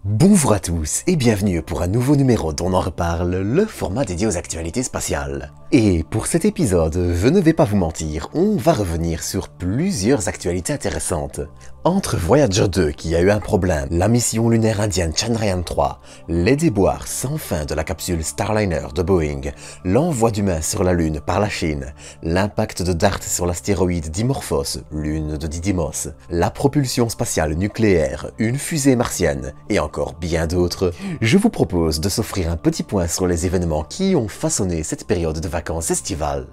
Bonjour à tous et bienvenue pour un nouveau numéro dont on en reparle, le format dédié aux actualités spatiales. Et pour cet épisode, je ne vais pas vous mentir, on va revenir sur plusieurs actualités intéressantes. Entre Voyager 2 qui a eu un problème, la mission lunaire indienne Chandrayaan-3, les déboires sans fin de la capsule Starliner de Boeing, l'envoi d'humains sur la Lune par la Chine, l'impact de DART sur l'astéroïde Dimorphos, lune de Didymos, la propulsion spatiale nucléaire, une fusée martienne et encore bien d'autres, je vous propose de s'offrir un petit point sur les événements qui ont façonné cette période de vacances estivales.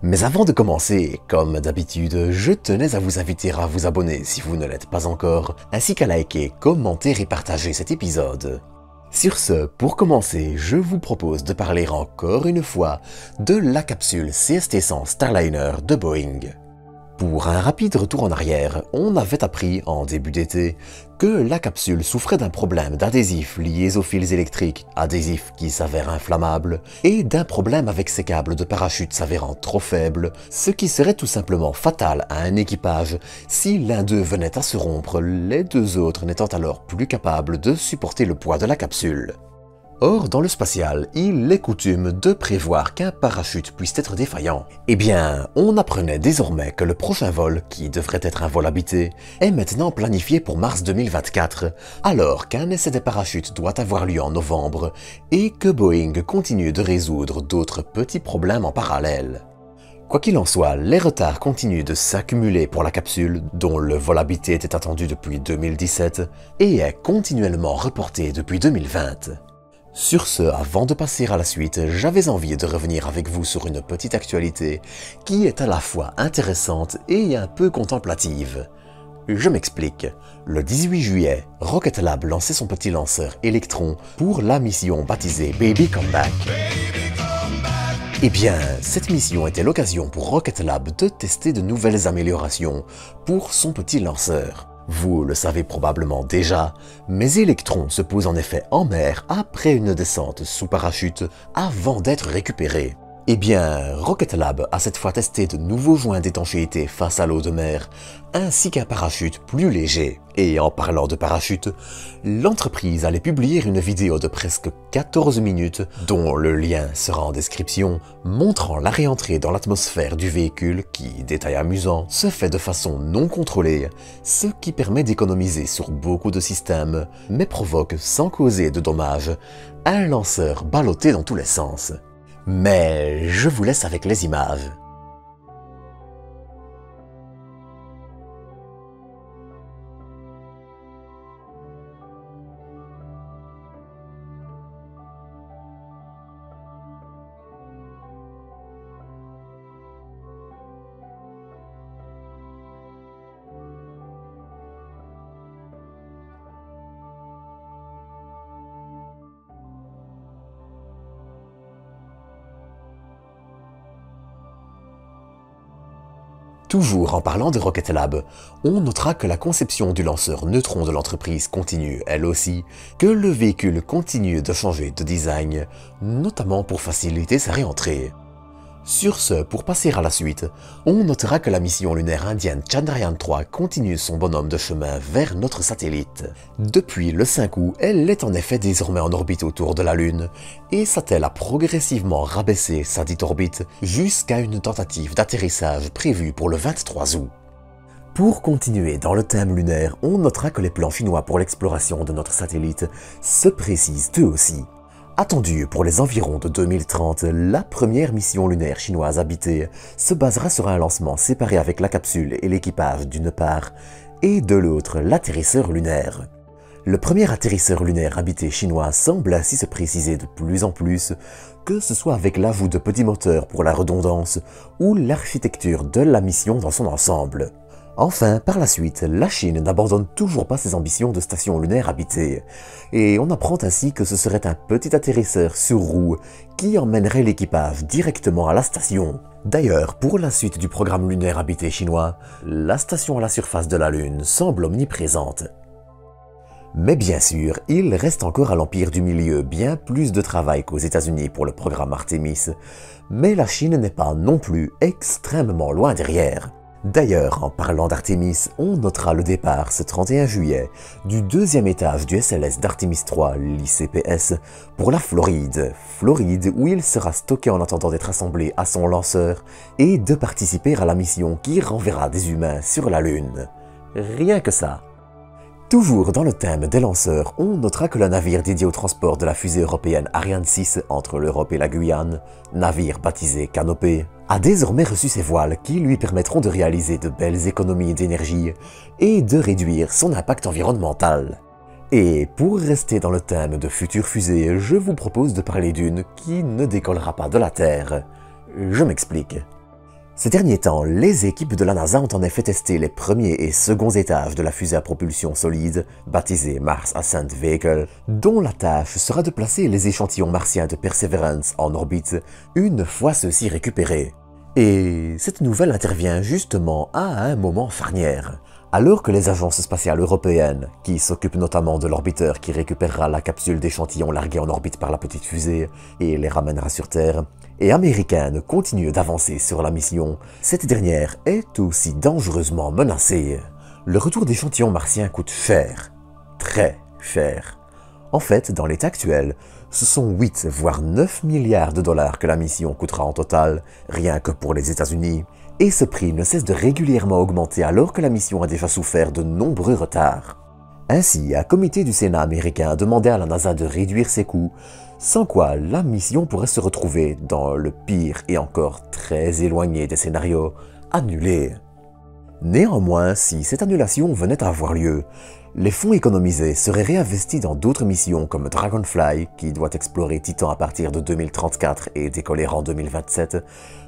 Mais avant de commencer, comme d'habitude, je tenais à vous inviter à vous abonner si vous ne l'êtes pas encore, ainsi qu'à liker, commenter et partager cet épisode. Sur ce, pour commencer, je vous propose de parler encore une fois de la capsule CST-100 Starliner de Boeing. Pour un rapide retour en arrière, on avait appris en début d'été que la capsule souffrait d'un problème d'adhésif liés aux fils électriques, adhésif qui s'avère inflammable, et d'un problème avec ses câbles de parachute s'avérant trop faibles, ce qui serait tout simplement fatal à un équipage si l'un d'eux venait à se rompre, les deux autres n'étant alors plus capables de supporter le poids de la capsule. Or, dans le spatial, il est coutume de prévoir qu'un parachute puisse être défaillant. Eh bien, on apprenait désormais que le prochain vol, qui devrait être un vol habité, est maintenant planifié pour mars 2024, alors qu'un essai des parachutes doit avoir lieu en novembre, et que Boeing continue de résoudre d'autres petits problèmes en parallèle. Quoi qu'il en soit, les retards continuent de s'accumuler pour la capsule, dont le vol habité était attendu depuis 2017, et est continuellement reporté depuis 2020. Sur ce, avant de passer à la suite, j'avais envie de revenir avec vous sur une petite actualité qui est à la fois intéressante et un peu contemplative. Je m'explique. Le 18 juillet, Rocket Lab lançait son petit lanceur Electron pour la mission baptisée Baby Come Back. Eh bien, cette mission était l'occasion pour Rocket Lab de tester de nouvelles améliorations pour son petit lanceur. Vous le savez probablement déjà, mais Electron se pose en effet en mer après une descente sous parachute avant d'être récupéré. Eh bien, Rocket Lab a cette fois testé de nouveaux joints d'étanchéité face à l'eau de mer, ainsi qu'un parachute plus léger. Et en parlant de parachute, l'entreprise allait publier une vidéo de presque 14 minutes, dont le lien sera en description, montrant la réentrée dans l'atmosphère du véhicule qui, détail amusant, se fait de façon non contrôlée, ce qui permet d'économiser sur beaucoup de systèmes, mais provoque, sans causer de dommages, un lanceur ballotté dans tous les sens. Mais je vous laisse avec les images. Toujours en parlant de Rocket Lab, on notera que la conception du lanceur Neutron de l'entreprise continue elle aussi, que le véhicule continue de changer de design, notamment pour faciliter sa réentrée. Sur ce, pour passer à la suite, on notera que la mission lunaire indienne Chandrayaan-3 continue son bonhomme de chemin vers notre satellite. Depuis le 5 août, elle est en effet désormais en orbite autour de la Lune, et s'attelle à progressivement rabaisser sa dite orbite jusqu'à une tentative d'atterrissage prévue pour le 23 août. Pour continuer dans le thème lunaire, on notera que les plans chinois pour l'exploration de notre satellite se précisent eux aussi. Attendue pour les environs de 2030, la première mission lunaire chinoise habitée se basera sur un lancement séparé avec la capsule et l'équipage d'une part, et de l'autre l'atterrisseur lunaire. Le premier atterrisseur lunaire habité chinois semble ainsi se préciser de plus en plus, que ce soit avec l'ajout de petits moteurs pour la redondance ou l'architecture de la mission dans son ensemble. Enfin, par la suite, la Chine n'abandonne toujours pas ses ambitions de station lunaire habitée, et on apprend ainsi que ce serait un petit atterrisseur sur roue qui emmènerait l'équipage directement à la station. D'ailleurs, pour la suite du programme lunaire habité chinois, la station à la surface de la Lune semble omniprésente. Mais bien sûr, il reste encore à l'Empire du Milieu bien plus de travail qu'aux États-Unis pour le programme Artemis, mais la Chine n'est pas non plus extrêmement loin derrière. D'ailleurs, en parlant d'Artemis, on notera le départ ce 31 juillet du deuxième étage du SLS d'Artemis 3, l'ICPS, pour la Floride où il sera stocké en attendant d'être assemblé à son lanceur et de participer à la mission qui renverra des humains sur la Lune. Rien que ça. Toujours dans le thème des lanceurs, on notera que le navire dédié au transport de la fusée européenne Ariane 6 entre l'Europe et la Guyane, navire baptisé Canopée, a désormais reçu ses voiles qui lui permettront de réaliser de belles économies d'énergie et de réduire son impact environnemental. Et pour rester dans le thème de futures fusées, je vous propose de parler d'une qui ne décollera pas de la Terre. Je m'explique. Ces derniers temps, les équipes de la NASA ont en effet testé les premiers et seconds étages de la fusée à propulsion solide, baptisée Mars Ascent Vehicle, dont la tâche sera de placer les échantillons martiens de Perseverance en orbite une fois ceux-ci récupérés. Et cette nouvelle intervient justement à un moment charnière. Alors que les agences spatiales européennes, qui s'occupent notamment de l'orbiteur qui récupérera la capsule d'échantillons larguée en orbite par la petite fusée et les ramènera sur Terre, et américaines continuent d'avancer sur la mission, cette dernière est aussi dangereusement menacée. Le retour d'échantillons martiens coûte cher. Très cher. En fait, dans l'état actuel, ce sont 8 voire 9 milliards de dollars que la mission coûtera en total, rien que pour les États-Unis, et ce prix ne cesse de régulièrement augmenter alors que la mission a déjà souffert de nombreux retards. Ainsi, un comité du Sénat américain a demandé à la NASA de réduire ses coûts, sans quoi la mission pourrait se retrouver dans le pire et encore très éloigné des scénarios, annulée. Néanmoins, si cette annulation venait à avoir lieu, les fonds économisés seraient réinvestis dans d'autres missions comme Dragonfly, qui doit explorer Titan à partir de 2034 et décoller en 2027,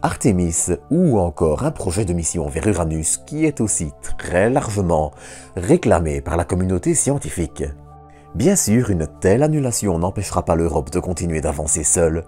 Artemis ou encore un projet de mission vers Uranus qui est aussi très largement réclamé par la communauté scientifique. Bien sûr, une telle annulation n'empêchera pas l'Europe de continuer d'avancer seule,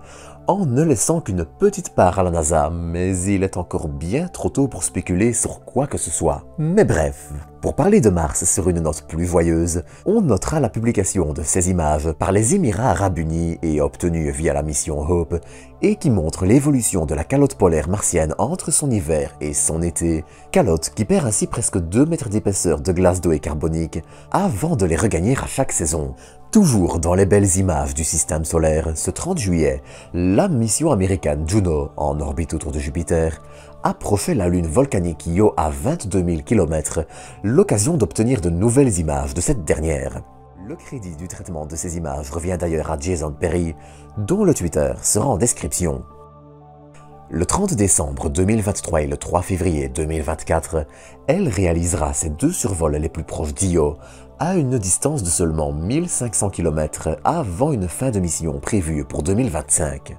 en ne laissant qu'une petite part à la NASA, mais il est encore bien trop tôt pour spéculer sur quoi que ce soit. Mais bref, pour parler de Mars sur une note plus joyeuse, on notera la publication de ces images par les Émirats Arabes Unis et obtenues via la mission Hope, et qui montrent l'évolution de la calotte polaire martienne entre son hiver et son été, calotte qui perd ainsi presque 2 mètres d'épaisseur de glace d'eau et carbonique avant de les regagner à chaque saison. Toujours dans les belles images du système solaire, ce 30 juillet, la mission américaine Juno, en orbite autour de Jupiter, approchait la lune volcanique Io à 22 000 km, l'occasion d'obtenir de nouvelles images de cette dernière. Le crédit du traitement de ces images revient d'ailleurs à Jason Perry, dont le Twitter sera en description. Le 30 décembre 2023 et le 3 février 2024, elle réalisera ses 2 survols les plus proches d'Io, à une distance de seulement 1500 km avant une fin de mission prévue pour 2025.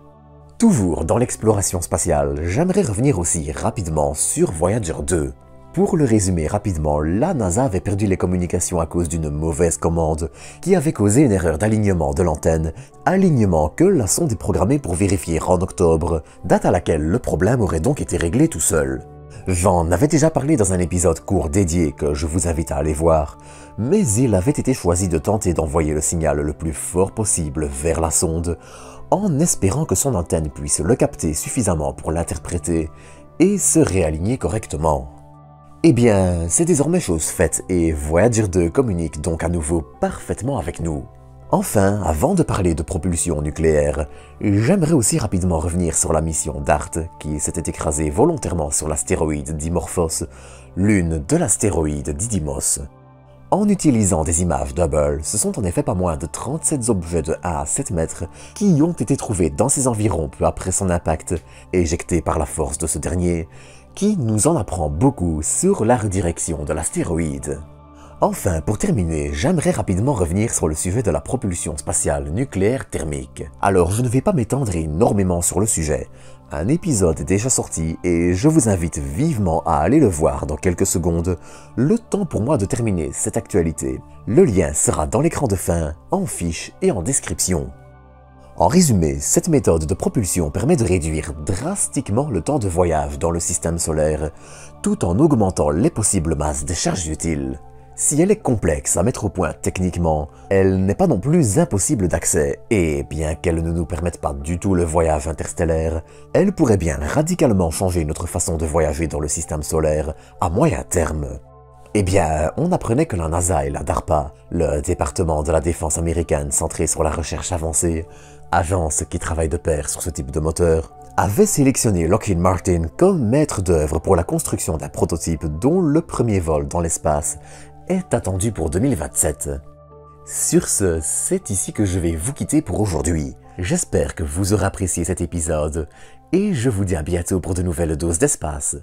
Toujours dans l'exploration spatiale, j'aimerais revenir aussi rapidement sur Voyager 2. Pour le résumer rapidement, la NASA avait perdu les communications à cause d'une mauvaise commande qui avait causé une erreur d'alignement de l'antenne, alignement que la sonde est programmée pour vérifier en octobre, date à laquelle le problème aurait donc été réglé tout seul. J'en avais déjà parlé dans un épisode court dédié que je vous invite à aller voir, mais il avait été choisi de tenter d'envoyer le signal le plus fort possible vers la sonde, en espérant que son antenne puisse le capter suffisamment pour l'interpréter et se réaligner correctement. Eh bien, c'est désormais chose faite et Voyager 2 communique donc à nouveau parfaitement avec nous. Enfin, avant de parler de propulsion nucléaire, j'aimerais aussi rapidement revenir sur la mission DART qui s'était écrasée volontairement sur l'astéroïde Dimorphos, lune de l'astéroïde Didymos. En utilisant des images Hubble, ce sont en effet pas moins de 37 objets de 1 à 7 mètres qui ont été trouvés dans ses environs peu après son impact, éjectés par la force de ce dernier, qui nous en apprend beaucoup sur la redirection de l'astéroïde. Enfin, pour terminer, j'aimerais rapidement revenir sur le sujet de la propulsion spatiale nucléaire thermique. Alors, je ne vais pas m'étendre énormément sur le sujet. Un épisode est déjà sorti et je vous invite vivement à aller le voir dans quelques secondes, le temps pour moi de terminer cette actualité. Le lien sera dans l'écran de fin, en fiche et en description. En résumé, cette méthode de propulsion permet de réduire drastiquement le temps de voyage dans le système solaire, tout en augmentant les possibles masses des charges utiles. Si elle est complexe à mettre au point techniquement, elle n'est pas non plus impossible d'accès, et bien qu'elle ne nous permette pas du tout le voyage interstellaire, elle pourrait bien radicalement changer notre façon de voyager dans le système solaire à moyen terme. Eh bien, on apprenait que la NASA et la DARPA, le département de la défense américaine centré sur la recherche avancée, agence qui travaille de pair sur ce type de moteur, avaient sélectionné Lockheed Martin comme maître d'œuvre pour la construction d'un prototype dont le premier vol dans l'espace est attendu pour 2027. Sur ce, c'est ici que je vais vous quitter pour aujourd'hui. J'espère que vous aurez apprécié cet épisode et je vous dis à bientôt pour de nouvelles doses d'espace.